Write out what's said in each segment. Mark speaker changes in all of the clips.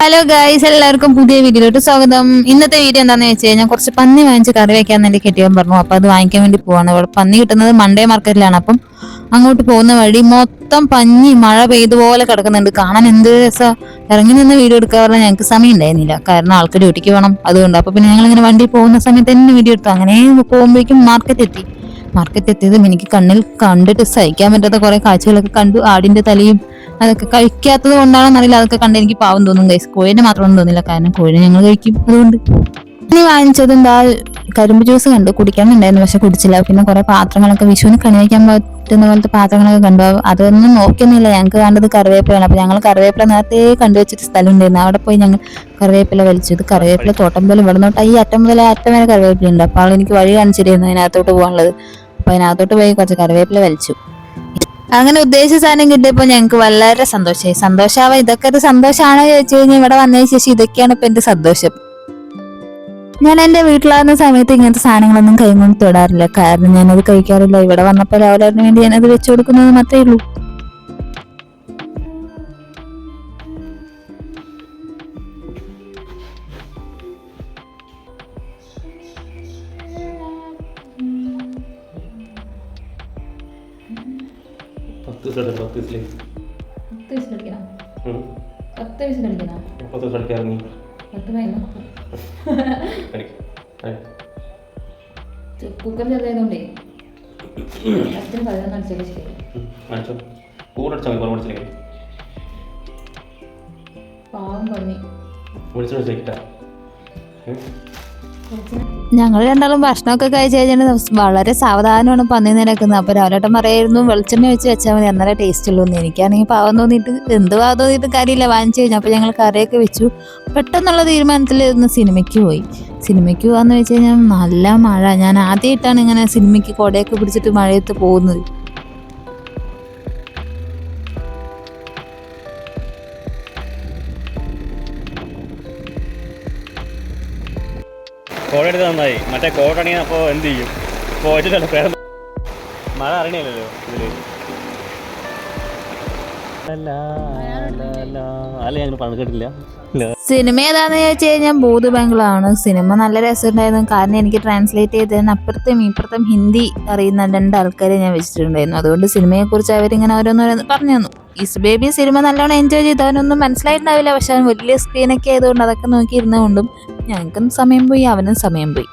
Speaker 1: Hello guys, എല്ലാവർക്കും പുതിയ വീഡിയോയിലോട്ട് സ്വാഗതം. ഇന്നത്തെ വീഡിയോ എന്താണെന്ന് വെച്ച് കഴിഞ്ഞാൽ കുറച്ച് പന്നി വാങ്ങിച്ച് കറി വെക്കാന്ന് എൻ്റെ കെട്ടിയവൻ പറഞ്ഞു. അപ്പോൾ അത് വാങ്ങിക്കാൻ വേണ്ടി പോവാണ്. ഇവിടെ പന്നി കിട്ടുന്നത് മൺഡേ മാർക്കറ്റിലാണ്. അപ്പം അങ്ങോട്ട് പോകുന്ന വഴി മൊത്തം പഞ്ഞി മഴ പെയ്തുപോലെ കിടക്കുന്നുണ്ട്. കാണാൻ എന്ത് രസം. ഇറങ്ങി നിന്ന് വീഡിയോ എടുക്കാൻ പറഞ്ഞാൽ ഞങ്ങൾക്ക് സമയം ഉണ്ടായിരുന്നില്ല, കാരണം ആൾക്ക് ഡ്യൂട്ടിക്ക് വേണം. അതുകൊണ്ട് അപ്പോൾ പിന്നെ ഞങ്ങളിങ്ങനെ വണ്ടി പോകുന്ന സമയത്ത് തന്നെ വീഡിയോ എടുത്തു. അങ്ങനെ പോകുമ്പോഴേക്കും മാർക്കറ്റ് എത്തിയതും എനിക്ക് കണ്ണിൽ കണ്ടിട്ട് സഹിക്കാൻ പറ്റാത്ത കുറെ കാഴ്ചകളൊക്കെ കണ്ടു. ആടിന്റെ തലയും അതൊക്കെ കഴിക്കാത്തത് കൊണ്ടാണെന്ന് അറിയില്ല, അതൊക്കെ കണ്ട് എനിക്ക് പാവം തോന്നും ഗൈസ്. കോഴിനെ മാത്രമൊന്നും തോന്നില്ല, കാരണം കോഴിനെ ഞങ്ങൾ കഴിക്കും. അതുകൊണ്ട് ഇനി വാങ്ങിച്ചത് എന്താ, കരിമ്പ് ജ്യൂസ് കണ്ടു, കുടിക്കാനുണ്ടായിരുന്നു പക്ഷെ കുടിച്ചില്ല. പിന്നെ കുറെ പാത്രങ്ങളൊക്കെ വിഷുവിന് കണി വയ്ക്കാൻ പറ്റുന്ന പോലത്തെ പാത്രങ്ങളൊക്കെ കണ്ടു. അതൊന്നും നോക്കിയൊന്നുമില്ല. ഞങ്ങൾക്ക് കണ്ടത് കറിവേപ്പിലാണ്. അപ്പൊ ഞങ്ങൾ കറിവേപ്പില നേരത്തെ കണ്ടുവച്ചിട്ട് സ്ഥലം ഉണ്ടായിരുന്നു, അവിടെ പോയി ഞങ്ങൾ കറിവേപ്പില വലിച്ചു. ഇത് കറിവേപ്പില തോട്ടം പോലെ ഇവിടെ നോട്ട് ഈ അറ്റം മുതൽ അറ്റം വരെ കറിവേപ്പില ഉണ്ട്. അപ്പോൾ എനിക്ക് വഴി കാണിച്ചിരുന്നു അതിനകത്തോട്ട് പോകാനുള്ളത്. അപ്പൊ അതിനകത്തോട്ട് പോയി കുറച്ച് കറിവേപ്പില വലിച്ചു. അങ്ങനെ ഉദ്ദേശിച്ച സാധനം കിട്ടിയപ്പോൾ ഞങ്ങൾക്ക് വളരെ സന്തോഷമായി. സന്തോഷാവാ, ഇതൊക്കെ ഒരു സന്തോഷമാണോ ചോദിച്ചു കഴിഞ്ഞാൽ ഇവിടെ വന്നതിന് ശേഷം ഇതൊക്കെയാണ് ഇപ്പൊ എന്റെ സന്തോഷം. ഞാൻ എന്റെ വീട്ടിലാകുന്ന സമയത്ത് ഇങ്ങനത്തെ സാധനങ്ങളൊന്നും കൈകൊണ്ട് തൊടാറില്ല, കാരണം ഞാനത് കഴിക്കാറില്ല. ഇവിടെ വന്നപ്പോൾ രാവിലെ വേണ്ടി ഞാനത് വെച്ചു കൊടുക്കുന്നത് മാത്രമേ ഉള്ളൂ. കുക്കർ ചെറുതായതുകൊണ്ടേ പാവം പന്നി. ഞങ്ങൾ രണ്ടാളും ഭക്ഷണമൊക്കെ കഴിച്ച് കഴിഞ്ഞാൽ വളരെ സാവധാനമാണ് പന്നി നിരക്കുന്നത്. അപ്പോൾ രാവിലെ പറയായിരുന്നു വെളിച്ചെണ്ണ വെച്ച് വെച്ചാൽ മതി, അന്നേരം ടേസ്റ്റ് ഉള്ളൂ എന്ന്. എനിക്കാണെങ്കിൽ പാവം തോന്നിയിട്ട് പാവം തോന്നിയിട്ട് കാര്യമില്ല, വാങ്ങിച്ചു കഴിഞ്ഞു. അപ്പോൾ ഞങ്ങൾ കറിയൊക്കെ വെച്ചു. പെട്ടെന്നുള്ള തീരുമാനത്തിൽ ഇന്ന് സിനിമയ്ക്ക് പോയി. സിനിമയ്ക്ക് പോകാന്ന് വെച്ച് കഴിഞ്ഞാൽ നല്ല മഴ. ഞാൻ ആദ്യമായിട്ടാണ് ഇങ്ങനെ സിനിമയ്ക്ക് കുടയൊക്കെ പിടിച്ചിട്ട് മഴയത്ത് പോകുന്നത്.
Speaker 2: കോട എടുത്ത് നന്നായി. മറ്റേ കോടണിയാൽ അപ്പോൾ എന്ത് ചെയ്യും? പോയിട്ടില്ല, മഴ അറിയണില്ലല്ലോ ഇതില്. അല്ല ഞങ്ങൾ പണിതിട്ടില്ല.
Speaker 1: സിനിമ ഏതാണെന്ന് ചോദിച്ചു കഴിഞ്ഞാൽ ഭൂത് ബംഗ്ലാവാണ്. സിനിമ നല്ല രസമുണ്ടായിരുന്നു, കാരണം എനിക്ക് ട്രാൻസ്ലേറ്റ് ചെയ്തതിന് അപ്പുറത്തും ഇപ്പുറത്തും ഹിന്ദി അറിയുന്ന 2 ആൾക്കാരെ ഞാൻ വെച്ചിട്ടുണ്ടായിരുന്നു. അതുകൊണ്ട് സിനിമയെക്കുറിച്ച് അവരിങ്ങനെ ഓരോന്നോരോന്ന് പറഞ്ഞു തന്നു. ഈസ് ബേബി സിനിമ നല്ലോണം എൻജോയ് ചെയ്തു. അവനൊന്നും മനസ്സിലായിട്ടുണ്ടാവില്ല, പക്ഷെ അവൻ വലിയ സ്ക്രീനൊക്കെ ആയതുകൊണ്ട് അതൊക്കെ നോക്കിയിരുന്നതുകൊണ്ടും ഞങ്ങൾക്കും സമയം പോയി, അവനും സമയം പോയി.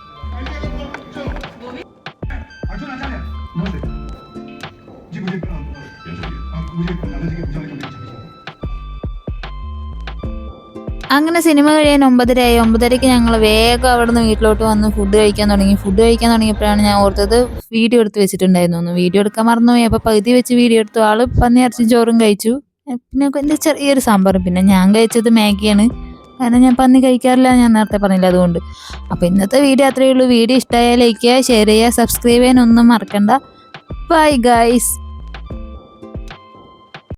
Speaker 1: അങ്ങനെ സിനിമ കഴിയാൻ 9:30 9:30ക്ക് ഞങ്ങൾ വേഗം അവിടെ നിന്ന് വീട്ടിലോട്ട് വന്ന് ഫുഡ് കഴിക്കാൻ തുടങ്ങിയപ്പോഴാണ് ഞാൻ ഓർത്തത് വീഡിയോ എടുത്ത് വെച്ചിട്ടുണ്ടായിരുന്നു. വീഡിയോ എടുക്കാൻ മറന്നുപോയി. അപ്പോൾ പകുതി വെച്ച് വീഡിയോ എടുത്തു. ആള് പന്നി ഇറച്ചി ചോറും കഴിച്ചു, പിന്നെ എൻ്റെ ചെറിയൊരു സാമ്പാറും. പിന്നെ ഞാൻ കഴിച്ചത് മാഗിയാണ്, കാരണം ഞാൻ പന്നി കഴിക്കാറില്ല, ഞാൻ നേരത്തെ പറഞ്ഞില്ല, അതുകൊണ്ട്. അപ്പോൾ ഇന്നത്തെ വീഡിയോ അത്രയേ ഉള്ളൂ. വീഡിയോ ഇഷ്ടമായാൽ ലൈക്ക് ചെയ്യുക, ഷെയർ ചെയ്യുക, സബ്സ്ക്രൈബ് ചെയ്യാൻ ഒന്നും മറക്കണ്ട. Bye guys.